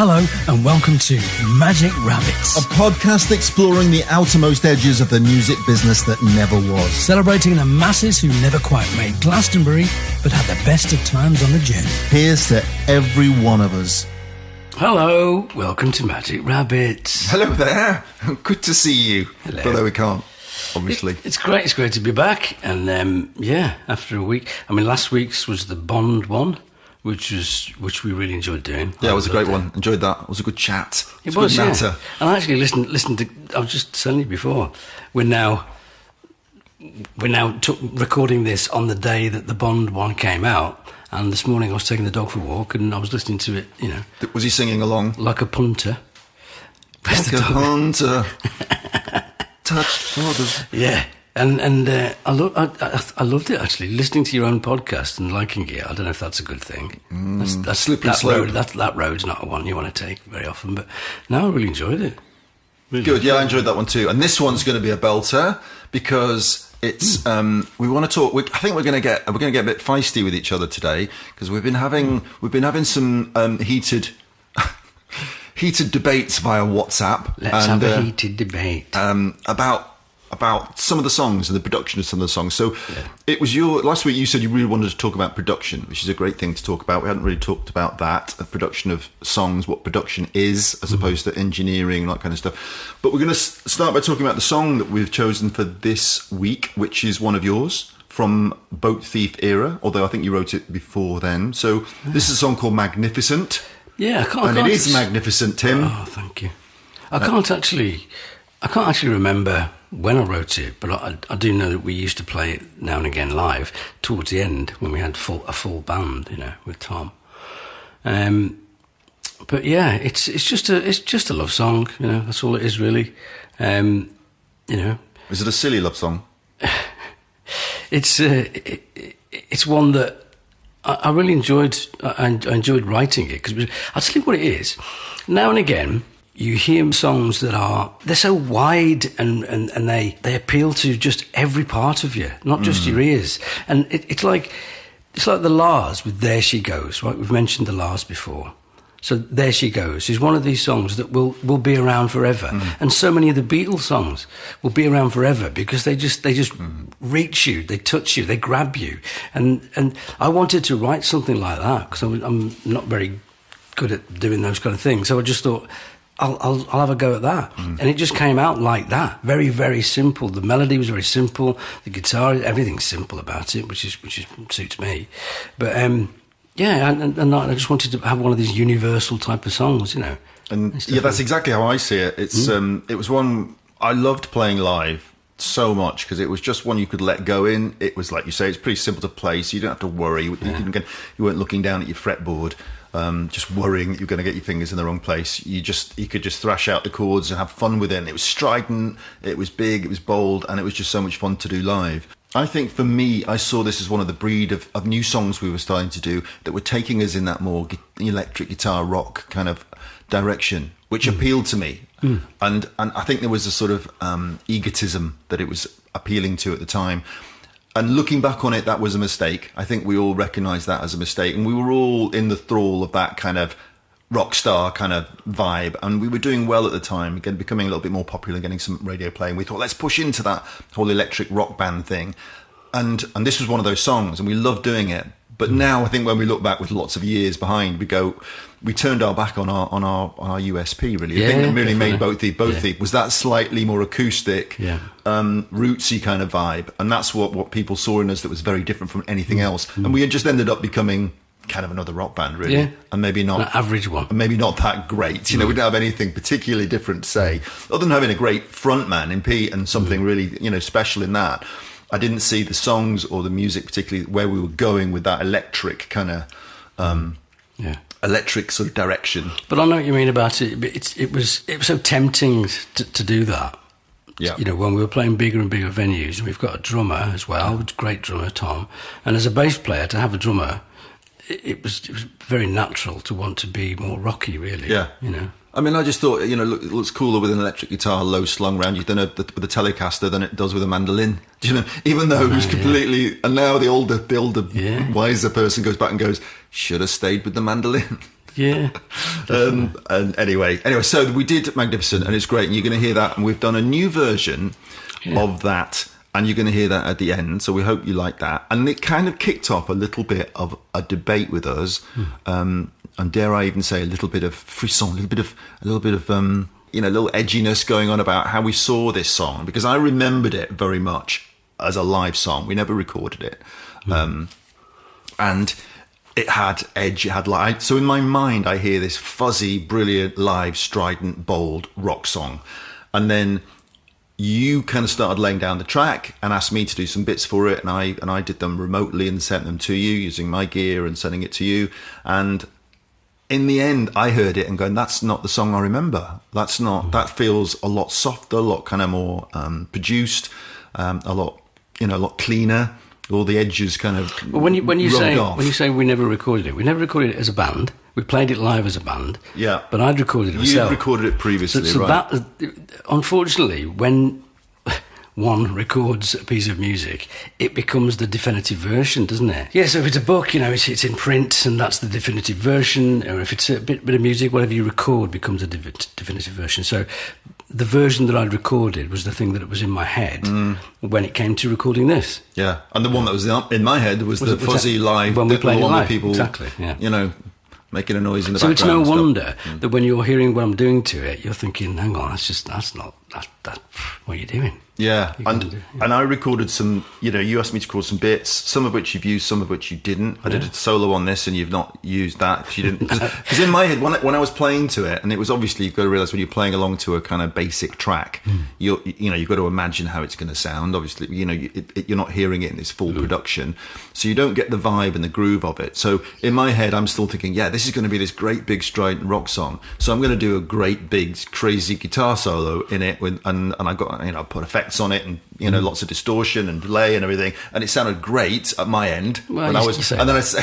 Hello and welcome to Magic Rabbits, a podcast exploring the outermost edges of the music business that never was. Celebrating the masses who never quite made Glastonbury, but had the best of times on the journey. Here's to every one of us. Hello, welcome to Magic Rabbits. Hello there. Good to see you. Hello. Although we can't, obviously. It's great to be back. And after a week. I mean, last week's was the Bond one, which we really enjoyed doing. Yeah, it was a great one. Enjoyed that. It was a good chat. It was, good yeah. natter. And I actually listened to. I was just telling you before. We're now recording this on the day that the Bond one came out. And this morning I was taking the dog for a walk, and I was listening to it. You know, was he singing along? Like a punter. Like a punter. Touched borders. Yeah. And I loved it, actually, listening to your own podcast and liking it. I don't know if that's a good thing. That's slippery slope. That road's not one you want to take very often, but no, I really enjoyed it. Really Good, yeah, I enjoyed that one too. And this one's going to be a belter because it's we want to talk. I think we're going to get a bit feisty with each other today because we've been having some heated debates via WhatsApp. Let's have a heated debate about some of the songs and the production of some of the songs. So It was last week you said you really wanted to talk about production, which is a great thing to talk about. We hadn't really talked about that, the production of songs, what production is, as opposed to engineering and that kind of stuff. But we're going to start by talking about the song that we've chosen for this week, which is one of yours from Boat Thief era, although I think you wrote it before then. So this is a song called Magnificent. Yeah, it is magnificent, Tim. Oh, thank you. I can't actually remember when I wrote it, but I do know that we used to play it now and again live towards the end when we had a full band, you know, with Tom. But yeah, it's just a love song, you know. That's all it is, really. You know, is it a silly love song? It's one that I really enjoyed. I enjoyed writing it because I'll tell you what it is. Now and again, you hear songs that they're so wide and they appeal to just every part of you, not just your ears. And it's like the Lars with There She Goes, right? We've mentioned the Lars before. So There She Goes is one of these songs that will be around forever. And so many of the Beatles songs will be around forever because they just reach you, they touch you, they grab you. And I wanted to write something like that because I'm not very good at doing those kind of things. So I just thought, I'll have a go at that. And it just came out like that. Very, very simple. The melody was very simple. The guitar, everything's simple about it, which suits me. But yeah, and I just wanted to have one of these universal type of songs, you know. And yeah, that's exactly how I see it. It's it was one I loved playing live so much because it was just one you could let go in. It was like you say, it's pretty simple to play, so you don't have to worry. You weren't looking down at your fretboard. Just worrying that you're going to get your fingers in the wrong place. You could just thrash out the chords and have fun with it. And it was strident, it was big, it was bold, and it was just so much fun to do live. I think for me, I saw this as one of the breed of new songs we were starting to do that were taking us in that more electric guitar rock kind of direction, which appealed to me. And I think there was a sort of egotism that it was appealing to at the time. And looking back on it, that was a mistake. I think we all recognise that as a mistake. And we were all in the thrall of that kind of rock star kind of vibe. And we were doing well at the time, again, becoming a little bit more popular, getting some radio play. And we thought, let's push into that whole electric rock band thing. And this was one of those songs, and we loved doing it. But now I think when we look back with lots of years behind, we turned our back on our USP, really. Yeah, I think that really definitely. made Boat Thief was that slightly more acoustic, rootsy kind of vibe. And that's what people saw in us that was very different from anything else. And we had just ended up becoming kind of another rock band, really. Yeah. And maybe not... An average one. And maybe not that great. You know, we didn't have anything particularly different to say. Other than having a great frontman in Pete and something really, you know, special in that. I didn't see the songs or the music particularly where we were going with that electric kind of electric sort of direction. But I know what you mean about it. But it was so tempting to do that. Yeah. You know, when we were playing bigger and bigger venues, we've got a drummer as well, a great drummer, Tom, and as a bass player to have a drummer, it was very natural to want to be more rocky, really. Yeah. You know. I mean, I just thought, you know, it looks cooler with an electric guitar low slung around you with a Telecaster than it does with a mandolin. Do you know? Even though it was completely... Yeah. And now the older, wiser person goes back and goes, should have stayed with the mandolin. Yeah. And anyway, so we did Magnificent, and it's great, and you're going to hear that, and we've done a new version of that, and you're going to hear that at the end, so we hope you like that. And it kind of kicked off a little bit of a debate with us, and dare I even say a little bit of frisson, a little bit of a little edginess going on about how we saw this song, because I remembered it very much as a live song. We never recorded it, and it had edge, it had light. So in my mind, I hear this fuzzy, brilliant, live, strident, bold rock song. And then you kind of started laying down the track and asked me to do some bits for it. And I did them remotely and sent them to you using my gear and sending it to you. And in the end, I heard it and going, that's not the song I remember. That's not, that feels a lot softer, a lot kind of more produced, a lot cleaner. All the edges kind of when you say off. When you say we never recorded it as a band. We played it live as a band. Yeah, but I'd recorded it myself. You'd recorded it previously, so right? That, unfortunately, when one records a piece of music, it becomes the definitive version, doesn't it? Yeah. So if it's a book, it's in print, and that's the definitive version. Or if it's a bit of music, whatever you record becomes a definitive version. So the version that I'd recorded was the thing that was in my head when it came to recording this. Yeah, and the one that was in my head was the fuzzy live, when we played it live. People, exactly. Yeah. Making a noise in the background. So it's no wonder that when you're hearing what I'm doing to it, you're thinking, "Hang on, that's not what you're doing." Yeah, and I recorded some. You asked me to record some bits, some of which you've used, some of which you didn't. I did a solo on this, and you've not used that. You didn't, because in my head, when I was playing to it, and it was obviously, you've got to realise when you're playing along to a kind of basic track, you've got to imagine how it's going to sound. Obviously, you're not hearing it in its full production, so you don't get the vibe and the groove of it. So in my head, I'm still thinking, yeah, this is going to be this great big strident rock song. So I'm going to do a great big crazy guitar solo in it, and I got I put effects on it, and lots of distortion and delay and everything, and it sounded great at my end. Well, and then I say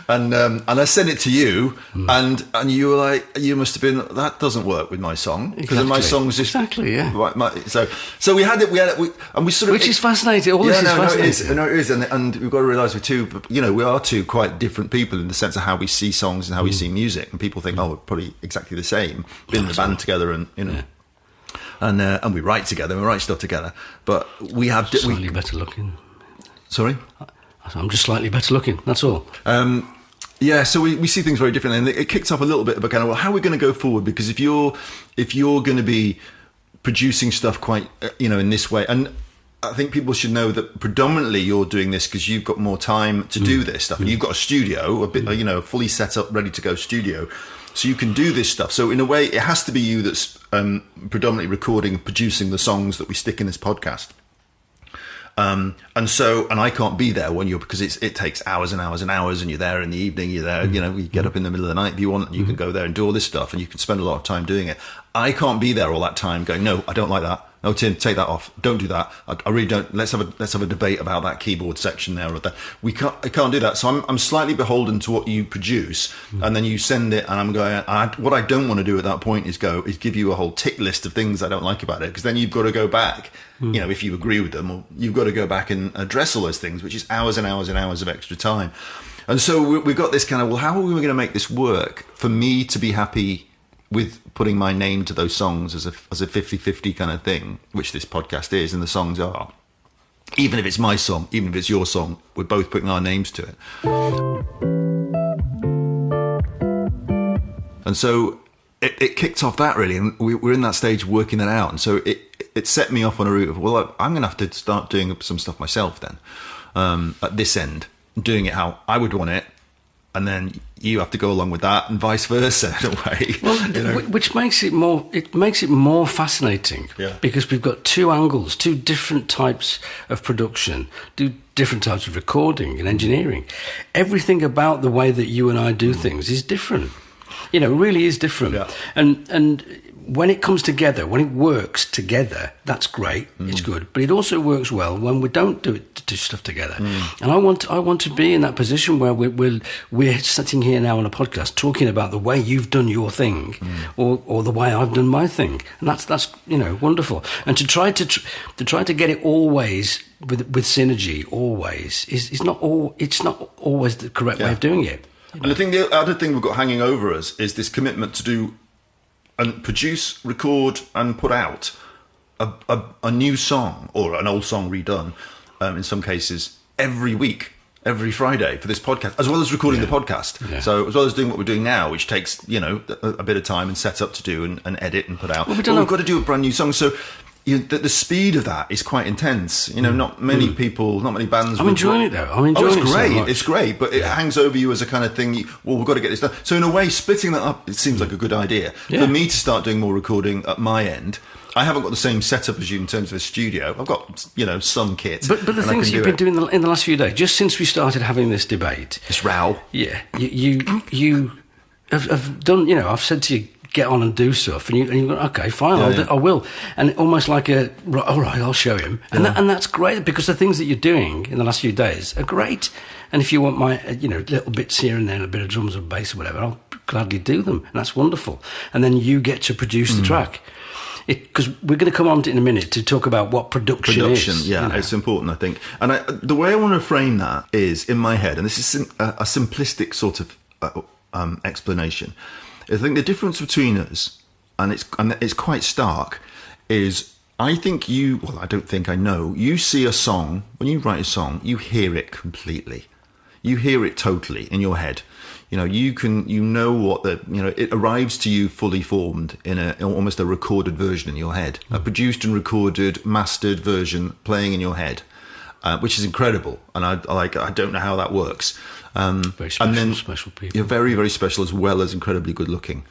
and I sent it to you, and you were like, you must have been, that doesn't work with my song, because my song's just so we had it, and we sort of, which is fascinating. All this is fascinating. It is, and we've got to realise we are two quite different people in the sense of how we see songs and how we see music, and people think, we're probably exactly the same, been in the band together, and and we write together, we write stuff together, but we have slightly better looking. Sorry? I'm just slightly better looking, that's all. So we see things very differently, and it kicks up a little bit of a kind of, how are we going to go forward? Because if you're going to be producing stuff quite, in this way, and I think people should know that predominantly you're doing this because you've got more time to do this stuff, and you've got a studio, a fully set up, ready to go studio, so you can do this stuff. So in a way, it has to be you that's predominantly recording and producing the songs that we stick in this podcast. And I can't be there because it takes hours and hours and hours, and you're there in the evening, you're there, you get up in the middle of the night if you want, and you can go there and do all this stuff, and you can spend a lot of time doing it. I can't be there all that time going, no, I don't like that. No, Tim, take that off. Don't do that. I really don't. Let's have a debate about that keyboard section there or that. I can't do that. So I'm slightly beholden to what you produce, and then you send it, and I'm going. What I don't want to do at that point is give you a whole tick list of things I don't like about it, because then you've got to go back. If you agree with them, or you've got to go back and address all those things, which is hours and hours and hours of extra time. And so we've got this kind of, how are we going to make this work for me to be happy with putting my name to those songs as a 50-50 kind of thing, which this podcast is, and the songs are. Even if it's my song, even if it's your song, we're both putting our names to it. And so it kicked off that, really, and we're in that stage working that out. And so it set me off on a route of, I'm going to have to start doing some stuff myself then, at this end, doing it how I would want it. And then you have to go along with that, and vice versa in a way. Well, which makes it more fascinating, because we've got two angles, two different types of production, two different types of recording and engineering. Everything about the way that you and I do things is different. It really is different. Yeah. And when it comes together, when it works together, that's great. It's good. But it also works well when we don't do stuff together. And I want to be in that position where we're sitting here now on a podcast talking about the way you've done your thing, or the way I've done my thing, and that's wonderful. And to try to get it always with synergy, always is not always the correct way of doing it. And I think the other thing we've got hanging over us is this commitment to do and produce, record, and put out a new song or an old song redone, in some cases, every week, every Friday for this podcast, as well as recording the podcast. Yeah. So as well as doing what we're doing now, which takes, a bit of time and setup to do and edit and put out. Well, we've got to do a brand new song. So the speed of that is quite intense. Not many people, not many bands. I'm enjoying it though. I'm enjoying it. It's great. So much. It's great, but it hangs over you as a kind of thing. We've got to get this done. So in a way, splitting that up, it seems like a good idea for me to start doing more recording at my end. I haven't got the same setup as you in terms of a studio. I've got, some kit. But the things you've been doing in the last few days, just since we started having this debate, this row. Yeah, you have done. I've said to you, get on and do stuff, and you've gone, okay, fine, I will. And almost like all right, I'll show him. And that's great, because the things that you're doing in the last few days are great. And if you want my, little bits here and there, a bit of drums or bass or whatever, I'll gladly do them. And that's wonderful. And then you get to produce the track. Because we're going to come on to in a minute to talk about what production is. Yeah, it's important, I think. And the way I want to frame that is, in my head, and this is a simplistic sort of explanation, I think the difference between us, and it's quite stark, is I know, you see a song, when you write a song, you hear it completely. You hear it totally in your head. It arrives to you fully formed in almost a recorded version in your head, a produced and recorded, mastered version playing in your head, which is incredible. And I don't know how that works. Very special, and then special people. You're very, very special, as well as incredibly good looking.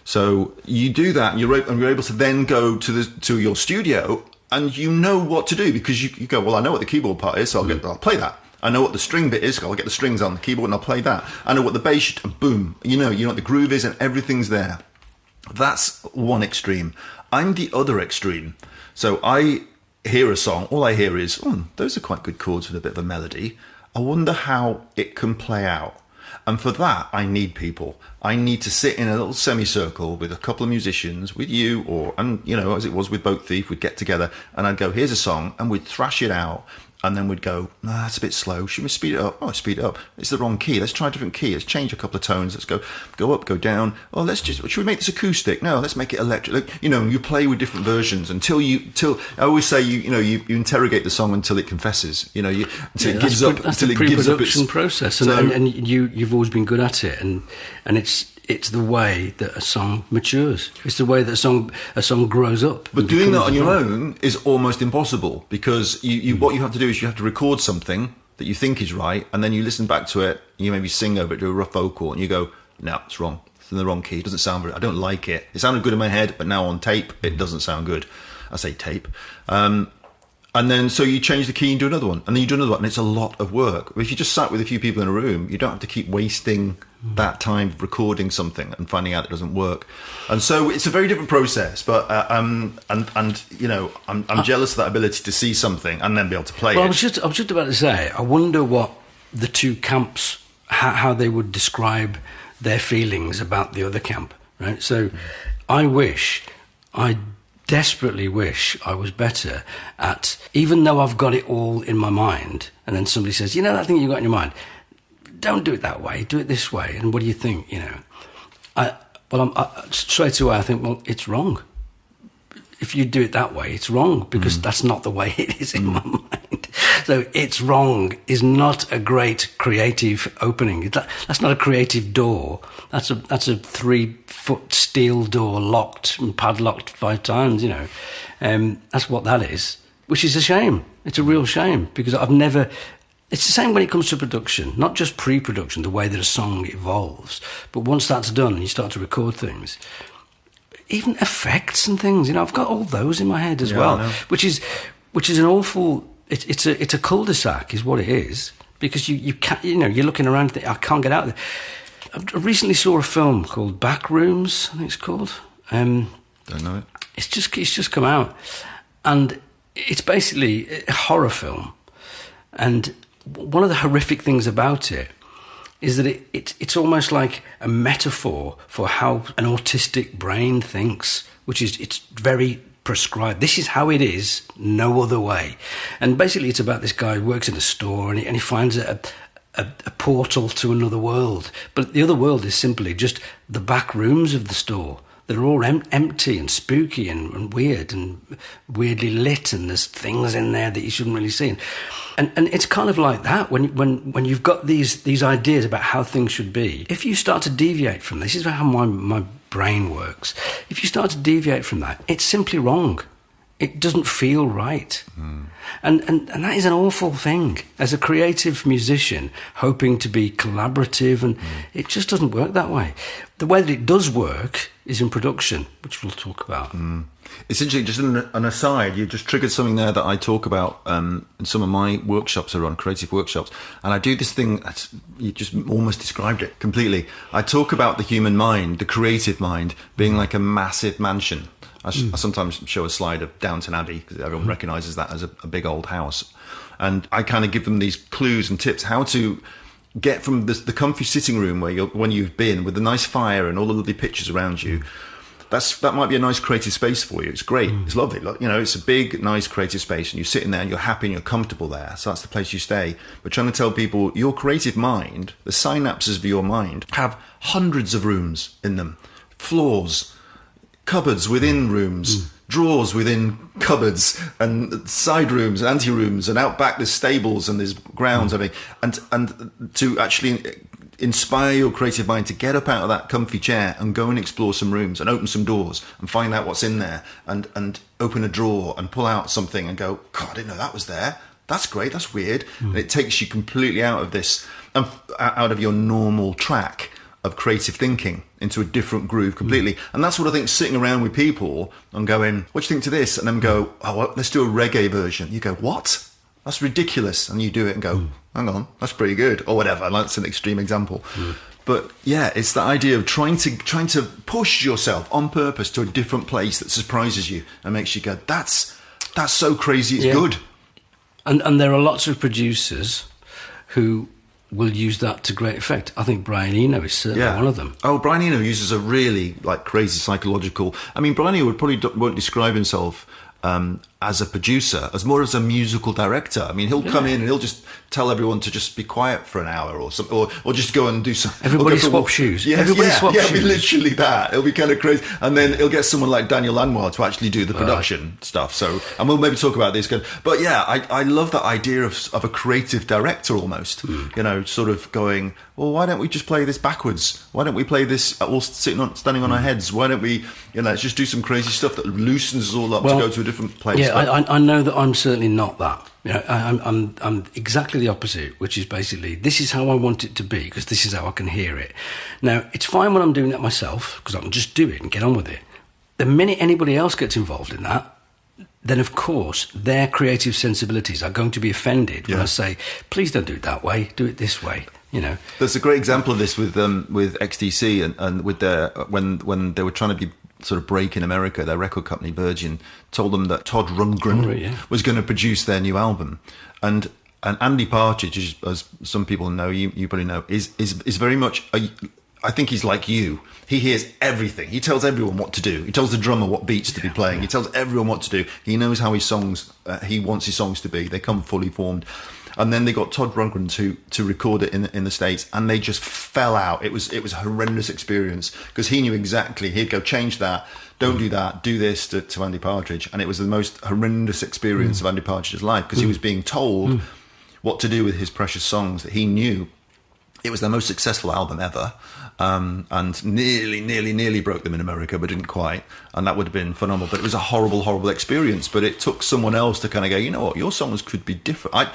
So you do that, and you're able to then go to your studio, and you know what to do, because you go, well, I know what the keyboard part is, so I'll play that. I know what the string bit is, I'll get the strings on the keyboard and I'll play that. I know what the bass, and boom, you know what the groove is, and everything's there. That's one extreme. I'm the other extreme. So I hear a song, all I hear is, those are quite good chords with a bit of a melody. I wonder how it can play out. And for that, I need people. I need to sit in a little semicircle with a couple of musicians, with you, as it was with Boat Thief, we'd get together and I'd go, here's a song, and we'd thrash it out. And then we'd go, that's a bit slow. Should we speed it up? Oh, speed it up. It's the wrong key. Let's try a different key. Let's change a couple of tones. Let's go up, go down. Oh, should we make this acoustic? No, let's make it electric. You play with different versions until I always say, you interrogate the song until it confesses. Until it gives up. That's the pre-production process, and you've always been good at it, and it's the way that a song matures. It's the way that a song grows up. But doing that on your own is almost impossible, because what you have to do is you have to record something that you think is right, and then you listen back to it, and you maybe sing over it, do a rough vocal, and you go, no, it's wrong. It's in the wrong key. It doesn't sound very, I don't like it. It sounded good in my head, but now on tape, it doesn't sound good. I say tape. And then, so you change the key and do another one, and then you do another one, and it's a lot of work. If you just sat with a few people in a room, you don't have to keep wasting that time recording something and finding out it doesn't work. And so it's a very different process, but I'm jealous of that ability to see something and then be able to play it. I was just about to say, I wonder what the two camps, how they would describe their feelings about the other camp, right? So I desperately wish I was better at, even though I've got it all in my mind, and then somebody says, that thing you got in your mind, don't do it that way, do it this way, and what do you think, straight away I think, well, it's wrong. If you do it that way, it's wrong, because that's not the way it is in my mind. So it's wrong is not a great creative opening. That's not a creative door. That's a 3-foot steel door, locked and padlocked 5 times, That's what that is, which is a shame. It's a real shame, because it's the same when it comes to production, not just pre-production, the way that a song evolves, but once that's done and you start to record things, even effects and things, I've got all those in my head as well, which is an awful. It's a cul-de-sac, is what it is, because you can't, you're looking around and think, I can't get out of there. I recently saw a film called Backrooms, I think it's called. Don't know it. It's just come out, and it's basically a horror film, and one of the horrific things about it is that it's almost like a metaphor for how an autistic brain thinks, which is, it's very prescribed. This is how it is, no other way. And basically it's about this guy who works in a store, and he finds a a portal to another world. But the other world is simply just the back rooms of the store. They're all empty and spooky and weird and weirdly lit, and there's things in there that you shouldn't really see. And it's kind of like that when you've got these ideas about how things should be. If you start to deviate from this is how my brain works. If you start to deviate from that, it's simply wrong. It doesn't feel right. And that is an awful thing. As a creative musician, hoping to be collaborative, and it just doesn't work that way. The way that it does work is in production, which we'll talk about. It's interesting, just an aside, you just triggered something there that I talk about in some of my workshops are on, creative workshops. And I do this thing, you just almost described it completely. I talk about the human mind, the creative mind, being like a massive mansion. I sometimes show a slide of Downton Abbey because everyone recognises that as a big old house. And I kind of give them these clues and tips how to get from the comfy sitting room when you've been with the nice fire and all the lovely pictures around you. That might be a nice creative space for you. It's great. It's lovely. It's a big, nice creative space, and you're sitting there and you're happy and you're comfortable there. So that's the place you stay. But trying to tell people your creative mind, the synapses of your mind, have hundreds of rooms in them, floors, cupboards within rooms, drawers within cupboards, and side rooms and ante rooms, and out back there's stables and there's grounds. And to actually inspire your creative mind to get up out of that comfy chair and go and explore some rooms and open some doors and find out what's in there, and open a drawer and pull out something and go, God, I didn't know that was there. That's great. That's weird. And it takes you completely out of this, out of your normal track of creative thinking into a different groove completely. And that's what I think, sitting around with people and going, what do you think to this? And then go, oh, well, let's do a reggae version. You go, what? That's ridiculous. And you do it and go, hang on, that's pretty good, or whatever. That's an extreme example. But yeah, it's the idea of trying to push yourself on purpose to a different place that surprises you and makes you go, that's so crazy, it's good. And there are lots of producers who will use that to great effect. I think Brian Eno is certainly one of them. Oh, Brian Eno uses a really crazy psychological... I mean, Brian Eno won't describe himself as a producer, as more as a musical director. I mean, he'll come in and he'll just tell everyone to just be quiet for an hour or something, or just go and do something. Everybody swap shoes. Everybody swap shoes. Yeah, literally that. It'll be kind of crazy. And then he'll get someone like Daniel Lanois to actually do the production stuff. So, and we'll maybe talk about this. But yeah, I love that idea of a creative director almost. Sort of going, well, why don't we just play this backwards? Why don't we play this all standing on our heads? Why don't we, let's just do some crazy stuff that loosens us all up to go to a different place. Yeah, I know that I'm certainly not that. I'm exactly the opposite, which is basically, this is how I want it to be because this is how I can hear it. Now, it's fine when I'm doing that myself because I can just do it and get on with it. The minute anybody else gets involved in that, then of course their creative sensibilities are going to be offended when I say, please don't do it that way, do it this way. There's a great example of this with XTC and with their when they were trying to be sort of break in America. Their record company Virgin told them that Todd Rundgren was going to produce their new album, and Andy Partridge, as some people know, you probably know, is very much I think he's like you. He hears everything. He tells everyone what to do. He tells the drummer what beats to be playing. He tells everyone what to do. He knows how his songs he wants his songs to be. They come fully formed. And then they got Todd Rundgren to record it in the States, and they just fell out. It was a horrendous experience because he knew exactly. He'd go, change that, don't do that, do this to Andy Partridge, and it was the most horrendous experience of Andy Partridge's life because he was being told what to do with his precious songs that he knew. It was their most successful album ever, and nearly broke them in America, but didn't quite. And that would have been phenomenal. But it was a horrible experience. But it took someone else to kind of go, you know what, your songs could be different.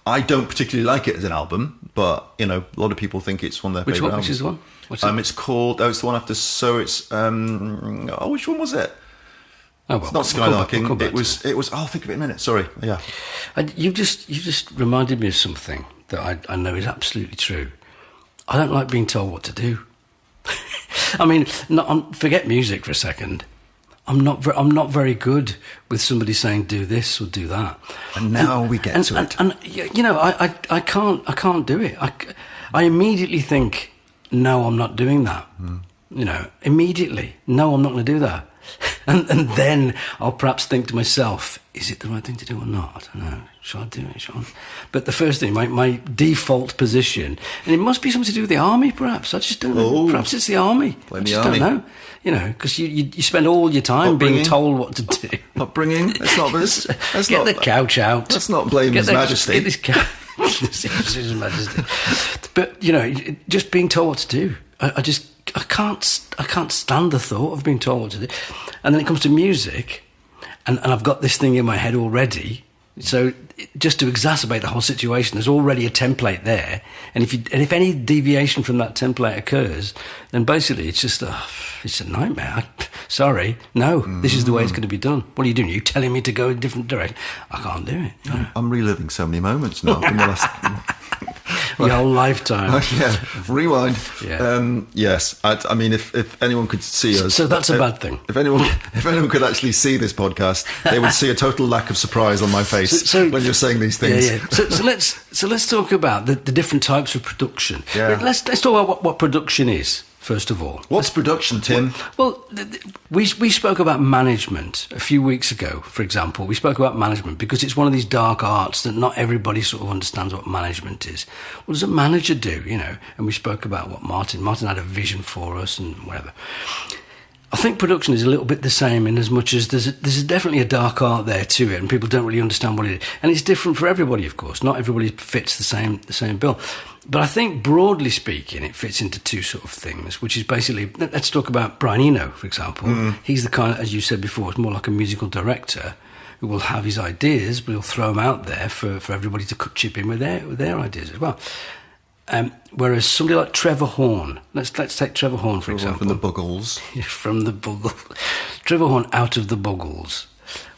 I don't particularly like it as an album, but a lot of people think it's one of their favourite albums. Which is the one? What's it? It's called. It's the one after. So it's. Which one was it? Oh, well, it's not Skylarking. It was. I'll think of it in a minute. Sorry. Yeah. You just reminded me of something that I know is absolutely true. I don't like being told what to do. I mean, forget music for a second. I'm not very good with somebody saying do this or do that. And now we get to it. And I can't do it. I immediately think, no, I'm not doing that. Immediately, no, I'm not going to do that. And then I'll perhaps think to myself, is it the right thing to do or not? I don't know. Shall I do it? Shall I? But the first thing, my default position, and it must be something to do with the army, perhaps. I just don't know. Perhaps it's the army. Blame I the just army. don't know. You know, because you spend all your time being told what to do. Upbringing. That's not this. That's Get not the couch out. Let's not blame His Majesty. Get this couch. His Majesty. But you know, just being told what to do. I can't stand the thought of being told what to do. And then it comes to music, and I've got this thing in my head already. So just to exacerbate the whole situation, there's already a template there, and if any deviation from that template occurs, then basically it's just it's a nightmare. Sorry, no, this is the way it's going to be done. What are you doing? You telling me to go a different direction? I can't do it. No. I'm reliving so many moments now from the last. Your whole lifetime. Yeah, rewind. Yeah. Yes, I mean, if anyone could see us, so that's a bad thing. If anyone could actually see this podcast, they would see a total lack of surprise on my face when you're saying these things. Yeah. So let's talk about the different types of production. Yeah. Let's talk about what production is. First of all, what's production, Tim? Well, we spoke about management a few weeks ago, for example. We spoke about management because it's one of these dark arts that not everybody sort of understands what management is. What does a manager do, you know? And we spoke about what Martin had a vision for us and whatever. I think production is a little bit the same in as much as there's definitely a dark art there to it, and people don't really understand what it is. And it's different for everybody, of course. Not everybody fits the same bill. But I think, broadly speaking, it fits into two sort of things, which is basically, let's talk about Brian Eno, for example. He's the kind, as you said before, it's more like a musical director who will have his ideas, but he'll throw them out there for everybody to chip in with their ideas as well. Whereas somebody like Trevor Horn, let's take Trevor Horn, for example. From the Buggles. From the Buggles. Trevor Horn out of the Buggles.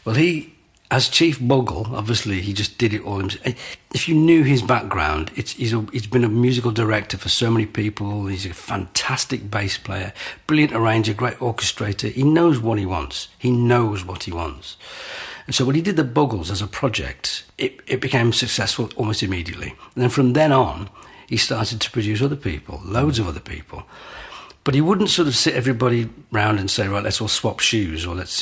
Well, he... As Chief Buggle, obviously, he just did it all himself. If you knew his background, he's been a musical director for so many people. He's a fantastic bass player, brilliant arranger, great orchestrator. He knows what he wants. And so when he did the Buggles as a project, it became successful almost immediately. And then from then on, he started to produce other people, loads of other people. But he wouldn't sort of sit everybody round and say, right, let's all swap shoes, or let's,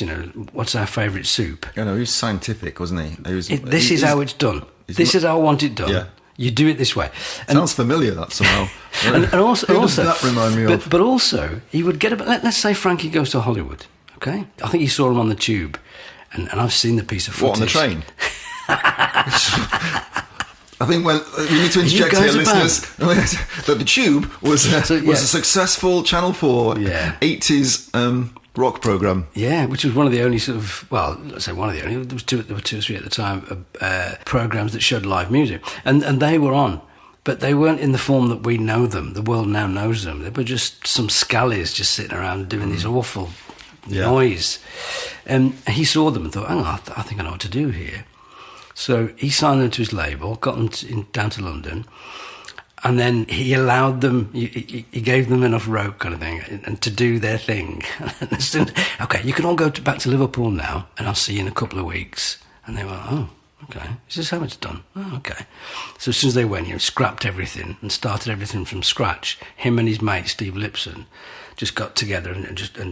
what's our favourite soup? You know, he was scientific, wasn't he? This is how it's done. This is how I want it done. Yeah. You do it this way. Sounds familiar, that somehow. and also, who does that remind me of? But also, he would get let's say Frankie Goes to Hollywood, okay? I think he saw him on the tube, and I've seen the piece of footage. What, on the train? I think we need to interject here, listeners, that the Tube was a successful Channel 4 80s rock programme. Yeah, which was one of the only sort of, well, let's say one of the only, there were two or three at the time, programmes that showed live music. And they were on, but they weren't in the form that we know them. The world now knows them. They were just some scallies just sitting around doing this awful noise. And he saw them and thought, hang on, I think I know what to do here. So he signed them to his label, got them down to London, and then he allowed them, he gave them enough rope kind of thing, and to do their thing. Okay, you can all go back to Liverpool now, and I'll see you in a couple of weeks. And they went, oh, okay, is this how it's done? Oh, okay. So as soon as they went, scrapped everything and started everything from scratch. Him and his mate, Steve Lipson, just got together and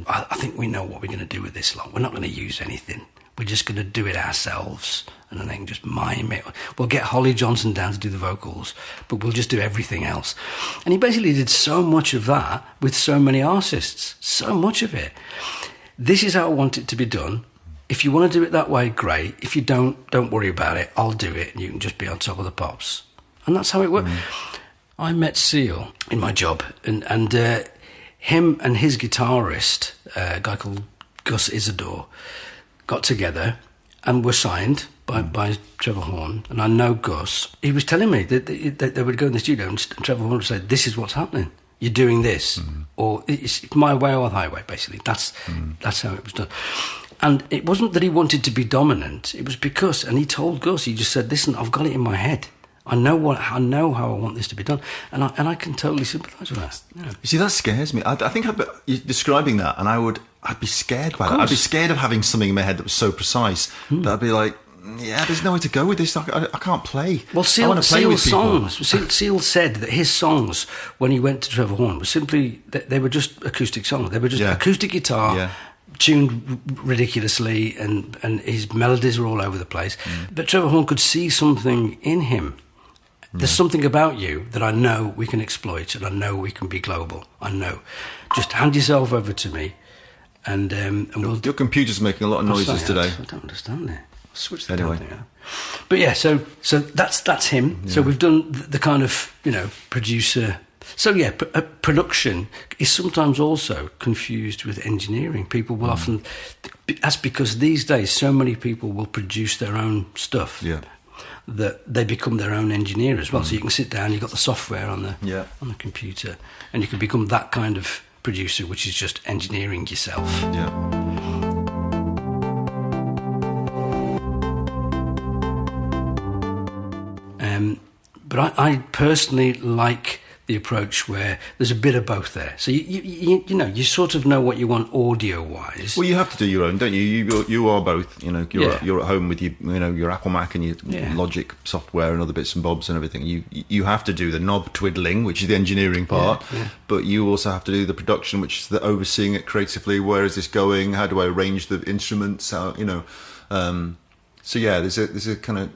I think we know what we're going to do with this lot. We're not going to use anything. We're just going to do it ourselves, and then they can just mime it. We'll get Holly Johnson down to do the vocals, but we'll just do everything else. And he basically did so much of that with so many artists, so much of it. This is how I want it to be done. If you want to do it that way, great. If you don't worry about it. I'll do it, and you can just be on top of the pops. And that's how it worked. I met Seal in my job, and him and his guitarist, a guy called Gus Isidore, got together and were signed by Trevor Horn. And I know Gus. He was telling me that they would go in the studio and Trevor Horn would say, this is what's happening. You're doing this. Or it's my way or the highway, basically. That's how it was done. And it wasn't that he wanted to be dominant. It was because, and he told Gus, he just said, listen, I've got it in my head. I know how I want this to be done, and I can totally sympathise with that. Yeah. You see, that scares me. I think you're describing that, and I'd be scared by that. I'd be scared of having something in my head that was so precise that I'd be like, yeah, there's nowhere to go with this. I can't play. Well, Seal's songs. Seal said that his songs, when he went to Trevor Horn, were simply they were just acoustic songs. They were just acoustic guitar. tuned ridiculously, and his melodies were all over the place. But Trevor Horn could see something in him. There's something about you that I know we can exploit, and I know we can be global. I know. Just hand yourself over to me, and we'll. Your computer's making a lot of noises today. I don't understand it. I'll switch the Anyway. damn thing out. But yeah, so that's him. Yeah. So we've done the kind of producer. So yeah, production is sometimes also confused with engineering. People will often. That's because these days so many people will produce their own stuff. Yeah. That they become their own engineer as well. So you can sit down, you've got the software on the computer, and you can become that kind of producer, which is just engineering yourself. Yeah. But I personally like the approach where there's a bit of both there. So you sort of know what you want audio wise. Well, you have to do your own, don't you? You are both. You're at home with your Apple Mac and your Logic software and other bits and bobs and everything. You have to do the knob twiddling, which is the engineering part, but you also have to do the production, which is the overseeing it creatively. Where is this going? How do I arrange the instruments? How, So yeah, there's a kind of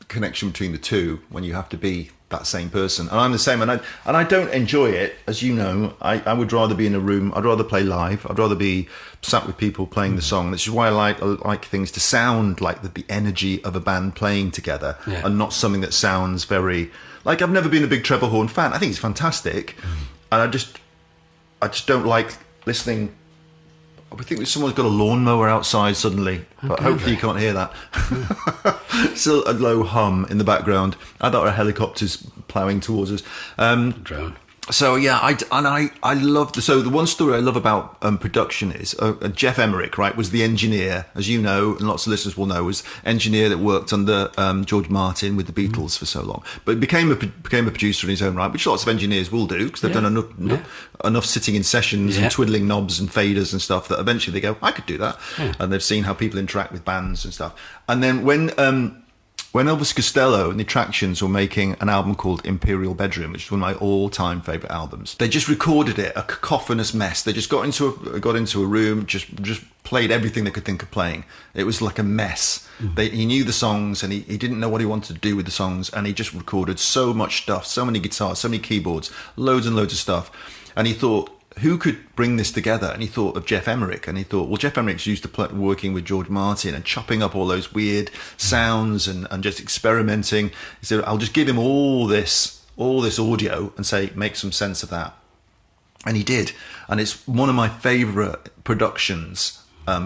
connection between the two when you have to be that same person. And I'm the same, and I don't enjoy it, as you know. I would rather be in a room. I'd rather play live. I'd rather be sat with people playing the song. This is why I like things to sound like the energy of a band playing together, and not something that sounds very like. I've never been a big Trevor Horn fan. I think he's fantastic, and I just don't like listening. I think someone's got a lawnmower outside suddenly, but hopefully you can't hear that. Still a low hum in the background. I thought a helicopter's ploughing towards us. Drone. So yeah, I love the one story I love about production is Jeff Emerick, right, was the engineer, as you know, and lots of listeners will know, was engineer that worked under George Martin with the Beatles for so long, but became a producer in his own right, which lots of engineers will do because they've done enough sitting in sessions and twiddling knobs and faders and stuff that eventually they go, I could do that, and they've seen how people interact with bands and stuff. And then when Elvis Costello and the Attractions were making an album called Imperial Bedroom, which is one of my all-time favourite albums, they just recorded it, a cacophonous mess. They just got into a room, just played everything they could think of playing. It was like a mess. He knew the songs, and he didn't know what he wanted to do with the songs, and he just recorded so much stuff, so many guitars, so many keyboards, loads and loads of stuff. And he thought, who could bring this together? And he thought of Jeff Emerick, and he thought, well, Jeff Emmerick's used to working with George Martin and chopping up all those weird sounds and just experimenting. He said, I'll just give him all this audio and say, make some sense of that. And he did. And it's one of my favourite productions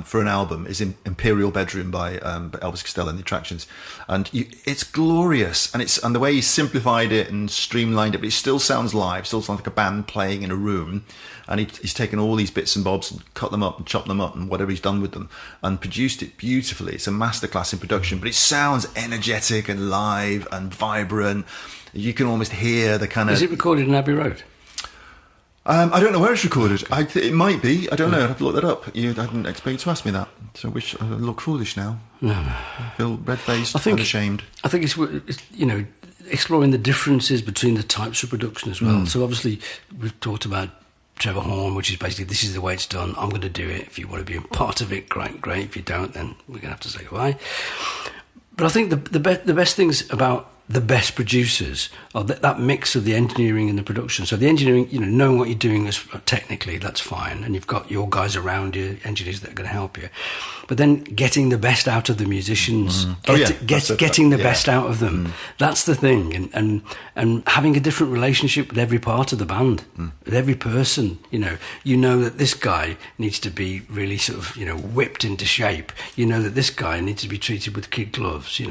for an album is Imperial Bedroom by Elvis Costello and the Attractions, and it's glorious, and the way he simplified it and streamlined it, but it still sounds live, still sounds like a band playing in a room, and he's taken all these bits and bobs and cut them up and chopped them up and whatever he's done with them and produced it beautifully. It's a masterclass in production, but it sounds energetic and live and vibrant. You can almost hear the kind of... Is it recorded in Abbey Road? I don't know where it's recorded. It might be. I don't know. I'd have to look that up. I didn't expect you to ask me that. So I look foolish now. No. I feel red-faced and ashamed. I think it's exploring the differences between the types of production as well. So obviously we've talked about Trevor Horn, which is basically, this is the way it's done. I'm going to do it. If you want to be a part of it, great. If you don't, then we're going to have to say goodbye. But I think the best things about the best producers are that mix of the engineering and the production. So the engineering, knowing what you're doing is technically, that's fine, and you've got your guys around you, engineers that are going to help you. But then getting the best out of the musicians, getting the best out of them, that's the thing. And having a different relationship with every part of the band, with every person. You know that this guy needs to be really sort of whipped into shape. You know that this guy needs to be treated with kid gloves. You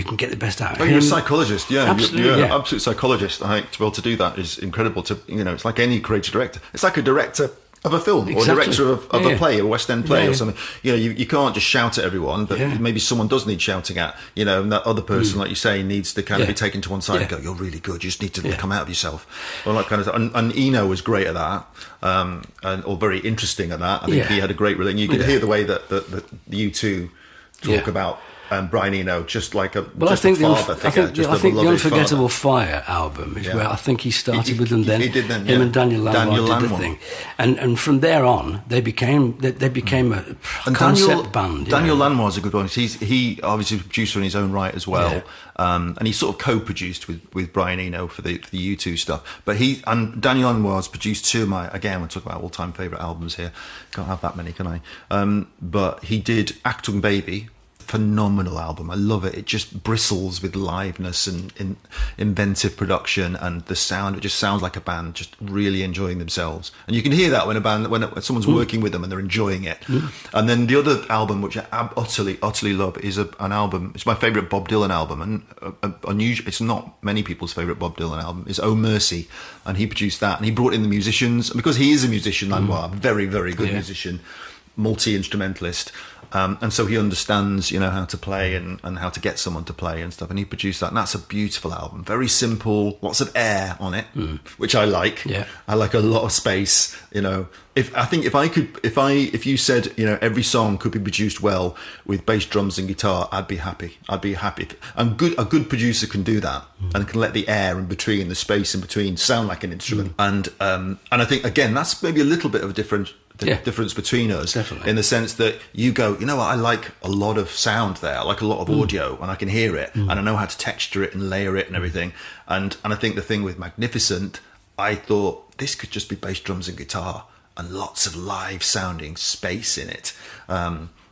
can get the best out of him. You're a psychologist, Absolutely, you're an absolute psychologist. I think to be able to do that is incredible. It's like any creative director. It's like a director of a film or a director of a play, a West End play or something. You can't just shout at everyone, but maybe someone does need shouting at, and that other person, like you say, needs to kind of be taken to one side and go, you're really good, you just need to come out of yourself. Or that kind of stuff. And Eno was great at that, or very interesting at that. I think he had a great relationship. You could hear the way that you two talk about Brian Eno, just like a Well, I think a father figure, the Unforgettable Fire album is where I think he started with them. Then he did then, him and Daniel Lanois did the thing, and from there on they became a concept band. Daniel Lanois is a good one. He obviously a producer in his own right as well, and he sort of co-produced with Brian Eno for the U2 stuff. But Daniel Lanois produced two of my, again, we're talking about all-time favourite albums here. Can't have that many, can I? But he did Achtung Baby. Phenomenal album. I love it. It just bristles with liveness and inventive production, and the sound, it just sounds like a band just really enjoying themselves, and you can hear that when someone's working with them and they're enjoying it. And then the other album, which I utterly love, is an album, it's my favourite Bob Dylan album, and unusual, it's not many people's favourite Bob Dylan album, is Oh Mercy, and he produced that, and he brought in the musicians, and because he is a musician, a very, very good musician, multi-instrumentalist, and so he understands, how to play and how to get someone to play and stuff. And he produced that, and that's a beautiful album. Very simple, lots of air on it, which I like. Yeah. I like a lot of space. If you said, every song could be produced well with bass, drums, and guitar, I'd be happy. And a good producer can do that and can let the air in between, the space in between, sound like an instrument. And I think again, that's maybe a little bit of a difference between us. Definitely. In the sense that you go, I like a lot of sound there, I like a lot of audio, and I can hear it, and I know how to texture it and layer it and everything. And I think the thing with Magnificent, I thought this could just be bass, drums, and guitar, and lots of live sounding space in it.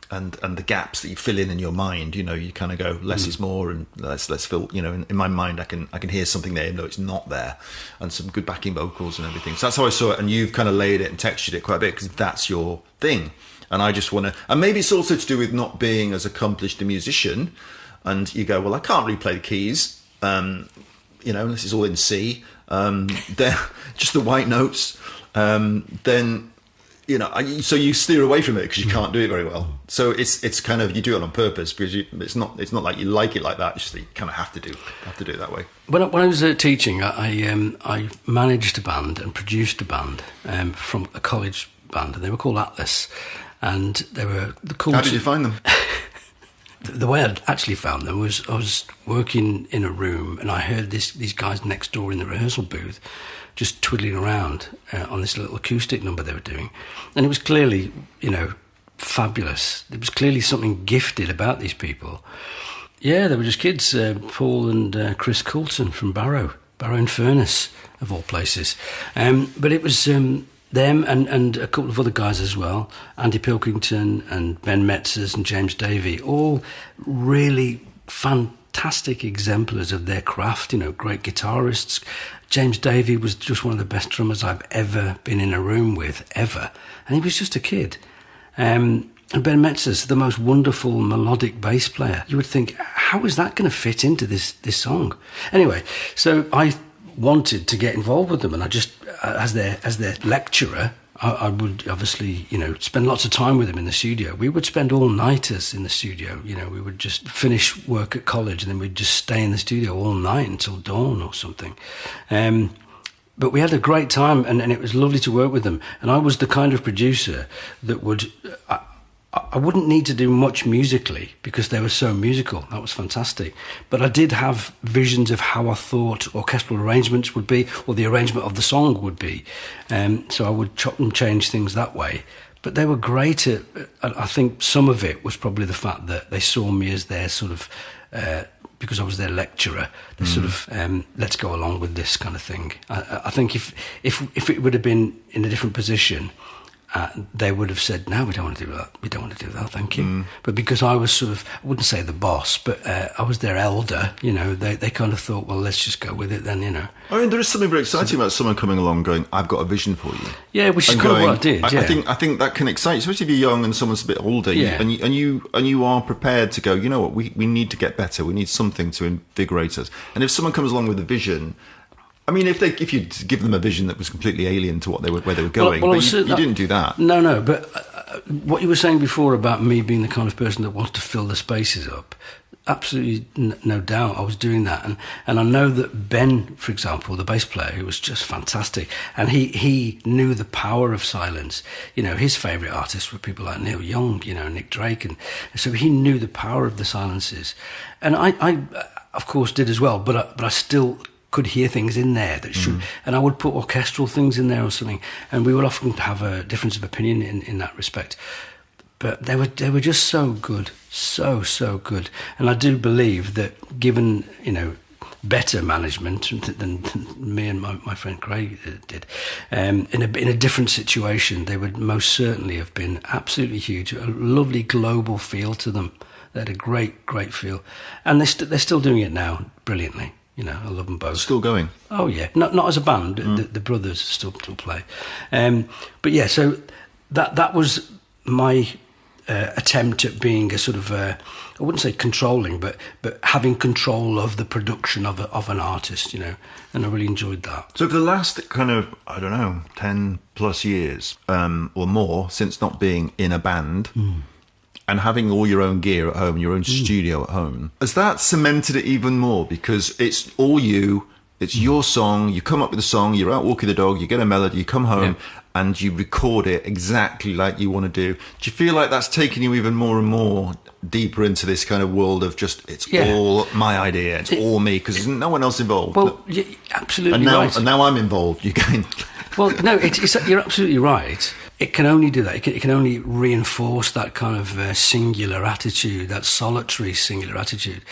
And the gaps that you fill in your mind, you kind of go, less is more, and let's fill, in my mind I can hear something there even though it's not there, and some good backing vocals and everything. So that's how I saw it, and you've kind of layered it and textured it quite a bit because that's your thing. And I just want to, and maybe it's also to do with not being as accomplished a musician, and you go, well, I can't really play the keys, unless it's all in C, they're just the white notes, then so you steer away from it because you can't do it very well. So it's kind of, you do it on purpose because it's not like you like it like that. It's just that you kind of have to do it that way. When I was teaching, I managed a band and produced a band from a college band, and they were called Atlas, and they were the cool. How did you find them? The way I actually found them was I was working in a room, and I heard these guys next door in the rehearsal booth just twiddling around on this little acoustic number they were doing. And it was clearly, fabulous. There was clearly something gifted about these people. Yeah, they were just kids, Paul and Chris Coulson from Barrow in Furness, of all places. But it was them and a couple of other guys as well, Andy Pilkington and Ben Metzers and James Davey, all really fantastic exemplars of their craft, great guitarists. James Davey was just one of the best drummers I've ever been in a room with, ever. And he was just a kid. And Ben Metzers, the most wonderful melodic bass player. You would think, how is that going to fit into this song? Anyway, so I wanted to get involved with them, and I just, as their lecturer, I would obviously, spend lots of time with them in the studio. We would spend all-nighters in the studio. We would just finish work at college and then we'd just stay in the studio all night until dawn or something. But we had a great time, and it was lovely to work with them. And I was the kind of producer that would... I wouldn't need to do much musically because they were so musical. That was fantastic. But I did have visions of how I thought orchestral arrangements would be, or the arrangement of the song would be. So I would chop and change things that way. But they were great at, I think some of it was probably the fact that they saw me as their sort of, because I was their lecturer, the sort of, let's go along with this kind of thing. I think if it would have been in a different position, they would have said, no, we don't want to do that. We don't want to do that, thank you. But because I was sort of, I wouldn't say the boss, but I was their elder, they kind of thought, well, let's just go with it then, I mean, there is something very exciting about someone coming along going, I've got a vision for you. Yeah, which is kind of what I did, yeah. I think that can excite, especially if you're young and someone's a bit older, and you are prepared to go, you know what, we need to get better, we need something to invigorate us. And if someone comes along with a vision, I mean, if you'd give them a vision that was completely alien to where they were going, Well, but you didn't do that. No, but what you were saying before about me being the kind of person that wants to fill the spaces up, absolutely no doubt I was doing that. And I know that Ben, for example, the bass player, who was just fantastic, and he knew the power of silence. You know, his favourite artists were people like Neil Young, you know, Nick Drake, and so he knew the power of the silences. And I of course, did as well, but I still could hear things in there that should, and I would put orchestral things in there or something, and we would often have a difference of opinion in that respect. But they were just so good, so good, and I do believe that given, you know, better management than me and my friend Craig did, in a different situation, they would most certainly have been absolutely huge. A lovely global feel to them. They had a great feel, and they're still doing it now brilliantly. You know, I love them both. Still going? Oh yeah, not as a band. The brothers still play, but yeah. So that was my attempt at being a sort of I wouldn't say controlling, but having control of the production of an artist. You know, and I really enjoyed that. So for the last kind of 10 plus years or more since not being in a band. And having all your own gear at home, your own studio at home, has that cemented it even more? Because it's all you, it's your song, you come up with a song, you're out walking the dog, you get a melody, you come home and you record it exactly like you want to do. Do you feel like that's taken you even more and more deeper into this kind of world of just, it's all my idea, it's all me, because there's no one else involved? Well, you're absolutely right. And now I'm involved, you're going... Well, no, you're absolutely right. It can only do that. It can only reinforce that kind of singular attitude, that solitary singular attitude.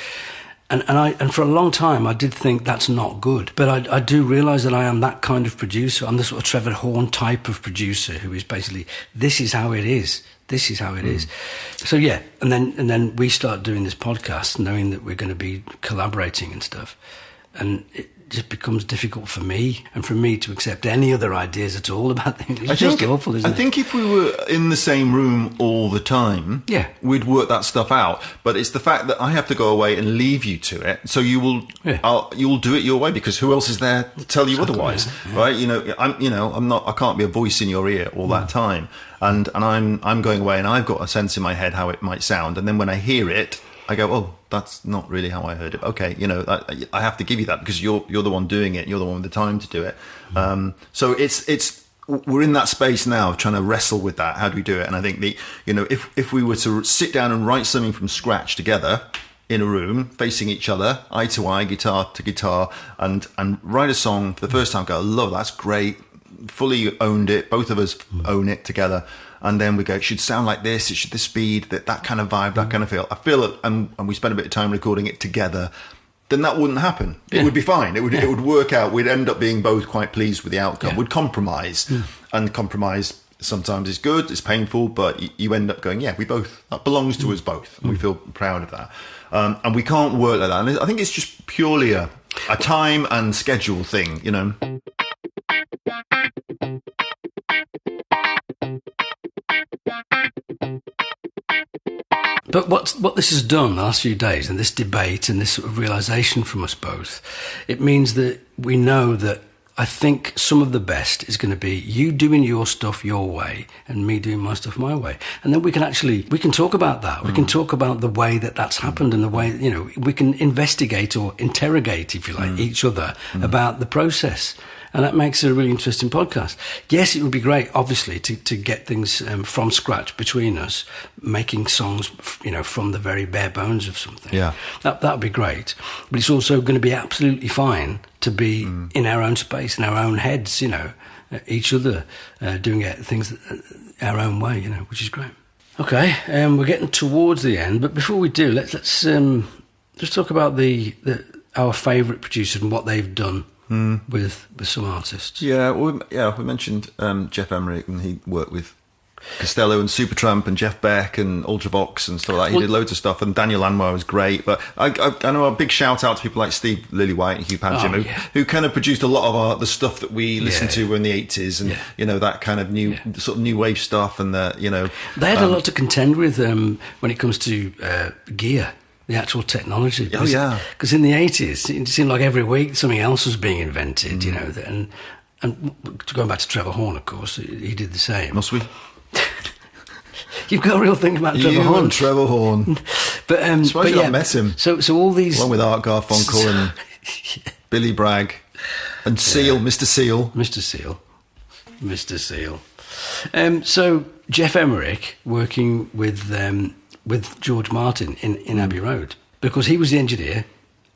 And for a long time, I did think that's not good. But I do realise that I am that kind of producer. I'm the sort of Trevor Horn type of producer who is basically, this is how it is. This is how it is. So yeah, and then we start doing this podcast, knowing that we're going to be collaborating and stuff, and it just becomes difficult for me and for me to accept any other ideas at all about things. It's just awful, isn't it? I think if we were in the same room all the time, we'd work that stuff out. But it's the fact that I have to go away and leave you to it, so you will do it your way, because who else is there to tell you otherwise, right? You know, I can't be a voice in your ear all that time, and I'm going away and I've got a sense in my head how it might sound, and then when I hear it, I go, oh, that's not really how I heard it. Okay, you know, I have to give you that because you're the one doing it. You're the one with the time to do it. So we're in that space now of trying to wrestle with that. How do we do it? And I think if we were to sit down and write something from scratch together in a room, facing each other, eye to eye, guitar to guitar, and write a song for the first time, go, love, that's great. Fully owned it. Both of us own it together. And then we go, it should sound like this, it should this speed, that kind of vibe, that kind of feel. I feel it, and we spend a bit of time recording it together, then that wouldn't happen. It would be fine. It would work out. We'd end up being both quite pleased with the outcome. We'd compromise. And compromise sometimes is good, it's painful, but you end up going, that belongs to us both. And we feel proud of that. And we can't work like that. And I think it's just purely a time and schedule thing, you know. But what this has done the last few days, and this debate and this sort of realisation from us both, it means that we know that I think some of the best is going to be you doing your stuff your way and me doing my stuff my way. And then we can talk about that. We can talk about the way that that's happened and the way, you know, we can investigate or interrogate, if you like, each other about the process. And that makes it a really interesting podcast. Yes, it would be great, obviously, to get things from scratch between us, making songs, you know, from the very bare bones of something. Yeah, that would be great. But it's also going to be absolutely fine to be in our own space, in our own heads, you know, each other doing things our own way, you know, which is great. Okay, we're getting towards the end, but before we do, let's talk about our favourite producers and what they've done. With some artists. We mentioned Jeff Emerick, and he worked with Costello and Supertramp and Jeff Beck and Ultravox and stuff like that. He did loads of stuff, and Daniel Lanois was great. But I know a big shout out to people like Steve Lillywhite and Hugh Padgham, who kind of produced a lot of the stuff that we listened to in the 80s, and you know, that kind of sort of new wave stuff, and they had a lot to contend with when it comes to gear. the actual technology. Oh, yeah. Because in the 80s, it seemed like every week something else was being invented, you know. And going back to Trevor Horn, of course, he did the same. Must we? You've got a real thing about Trevor Horn. And Trevor Horn. But you not met him. So all these... Along with Art Garfunkel and Billy Bragg and Seal, Mr. Seal. Mr. Seal. So Jeff Emmerich working with George Martin in Abbey Road, because he was the engineer,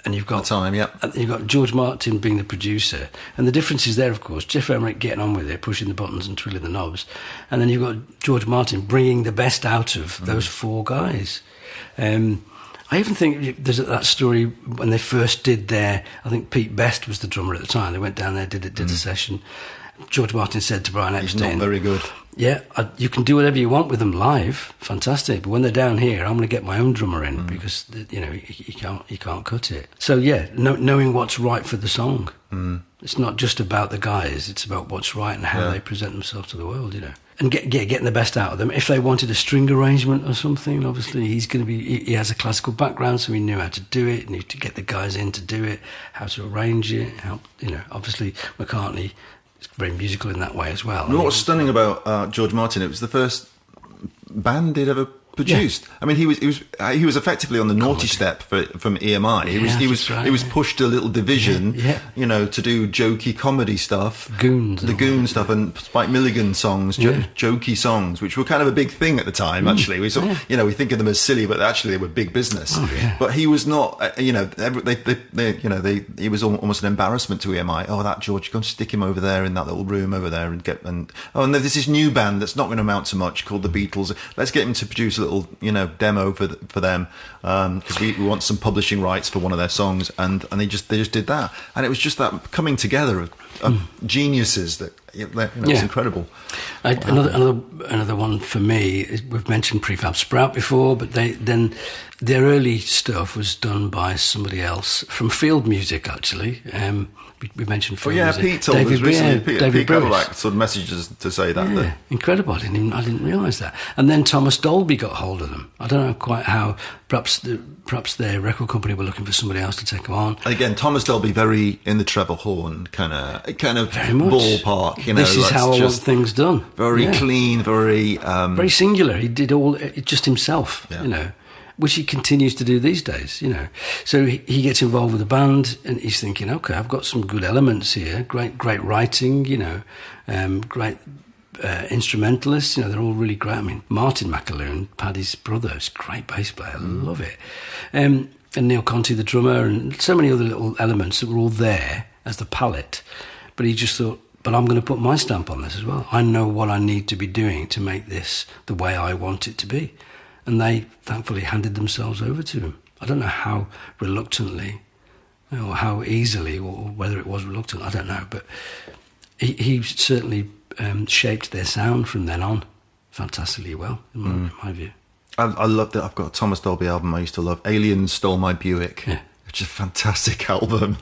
and you've got you've got George Martin being the producer, and the difference is there, of course, Jeff Emmerich getting on with it, pushing the buttons and twiddling the knobs, and then you've got George Martin bringing the best out of those four guys. I even think there's that story when they first did their, I think Pete Best was the drummer at the time, they went down there, did a session. George Martin said to Brian Epstein, "He's not very good." Yeah, you can do whatever you want with them live, fantastic. But when they're down here, I'm going to get my own drummer in because you know you can't cut it. So yeah, knowing what's right for the song. It's not just about the guys; it's about what's right and how they present themselves to the world. You know, and getting the best out of them. If they wanted a string arrangement or something, obviously he's going to be. He has a classical background, so he knew how to do it. Knew to get the guys in to do it, how to arrange it. How, you know, obviously McCartney. It's very musical in that way as well. You know what's stunning about George Martin? It was the first band he'd ever produced. Yeah. I mean, he was effectively on the naughty step from EMI. He was pushed to a little division, you know, to do jokey comedy stuff, the Goon stuff, and Spike Milligan songs, jokey songs, which were kind of a big thing at the time. Actually, we you know, we think of them as silly, but actually they were big business. But he was not, you know, he was almost an embarrassment to EMI. Oh, that George, go stick him over there in that little room over there and there's this new band that's not going to amount to much called the Beatles. Let's get him to produce a little, you know, demo for them because we want some publishing rights for one of their songs, and they just did that, and it was just that coming together of geniuses that it's incredible. Another one for me is, we've mentioned Prefab Sprout before, but their early stuff was done by somebody else from Field Music actually. We mentioned Field Music. Pete told us recently. Pete Cadillac sort of messages to say that. Yeah, incredible. I didn't realise that. And then Thomas Dolby got hold of them. I don't know quite how. Perhaps their record company were looking for somebody else to take them on. Again, Thomas Dolby very in the Trevor Horn kind of ballpark. You know, this is how I want things done. Very clean, very singular. He did it just himself. You know. Which he continues to do these days, you know. So he gets involved with the band, and he's thinking, okay, I've got some good elements here, great writing, you know, great instrumentalists, you know, they're all really great. I mean, Martin McAloon, Paddy's brother, is a great bass player, I love it. And Neil Conti, the drummer, and so many other little elements that were all there as the palette. But he just thought, but I'm going to put my stamp on this as well. I know what I need to be doing to make this the way I want it to be. And they thankfully handed themselves over to him. I don't know how reluctantly, or how easily, or whether it was reluctant, I don't know. But he certainly shaped their sound from then on fantastically well, in my view. I love that. I've got a Thomas Dolby album I used to love, Aliens Stole My Buick. Yeah. Which is a fantastic album.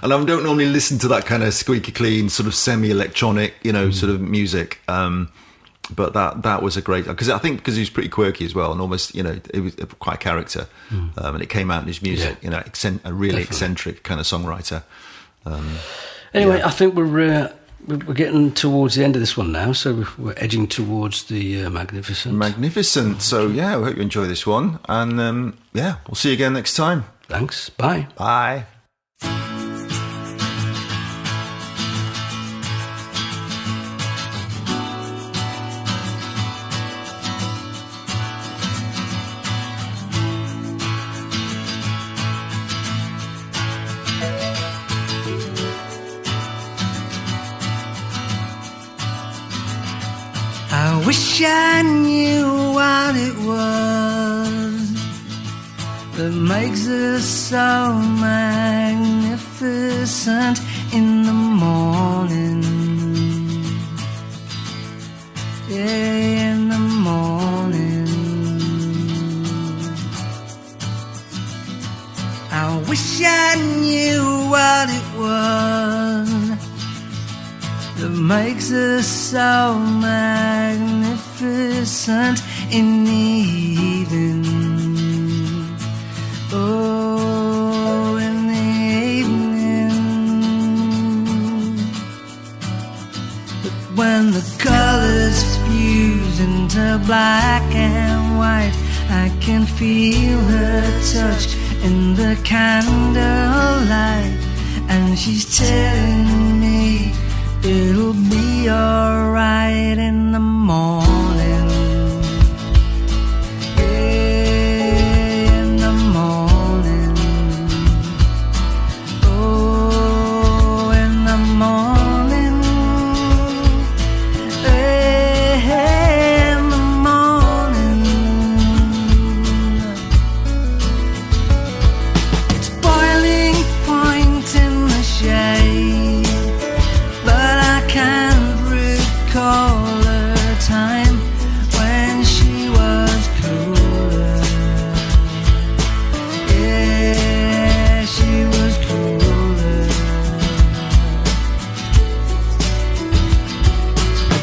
And I don't normally listen to that kind of squeaky clean, sort of semi-electronic, you know, sort of music. But that was a great, because he was pretty quirky as well, and almost, you know, it was quite a character, and it came out in his music. You know, a really eccentric kind of songwriter. Anyway, I think we're getting towards the end of this one now, so we're edging towards the Magnificent. So yeah, we hope you enjoy this one, and we'll see you again next time. Thanks. Bye. Bye. I wish I knew what it was that makes us so magnificent in the morning. Yeah, in the morning. I wish I knew what it was that makes us so magnificent in the evening. feel her touch in the candlelight, and she's telling me it'll be alright in the morning. Yeah, in the morning. Oh, in the morning. Yeah, in the morning. It's boiling point in the shade, but I can't recall a time when she was cooler. Yeah, she was cooler.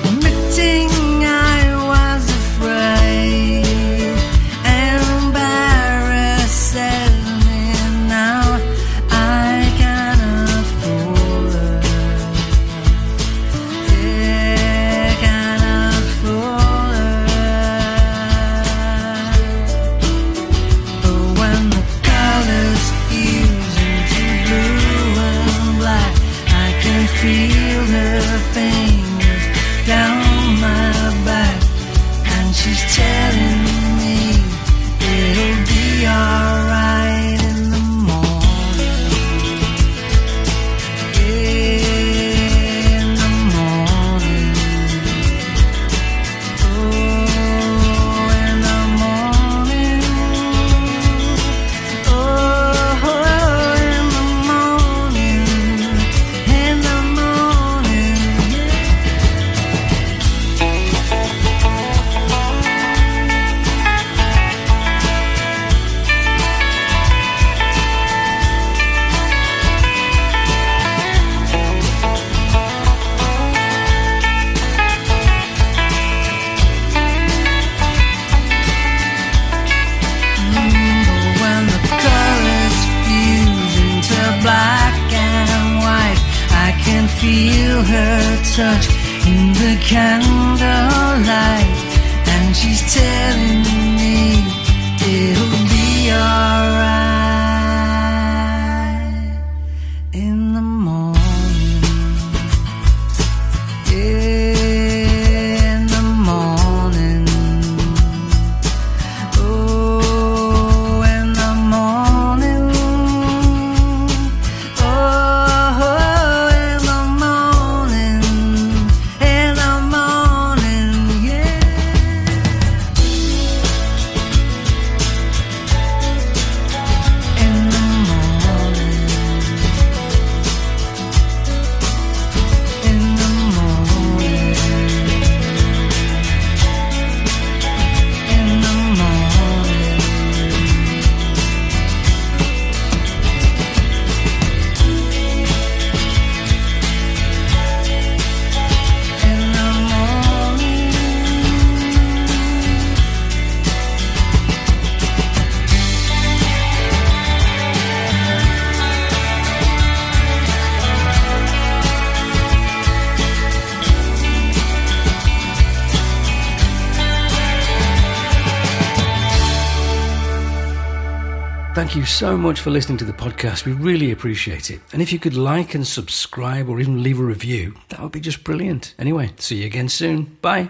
Admitting I was afraid, embarrasses me now. I cannot fool her. Yeah, cannot fool her. But when the colors fuse into blue and black, I can feel her fingers down my back, and she's telling me it'll be alright in the morning. Yeah, in the morning. Oh, in the morning. Oh, in the morning. In the morning. When the colors fuse into black and white, I can feel her touch in the candlelight, and she's telling me it'll be alright in the morning. Yeah, in the morning. Oh, in the morning. Oh, in the morning. In the morning, yeah. In the morning. In the morning. In the morning. In the morning. Thank you so much for listening to the podcast. We really appreciate it. And if you could like and subscribe or even leave a review, that would be just brilliant. Anyway, see you again soon. Bye.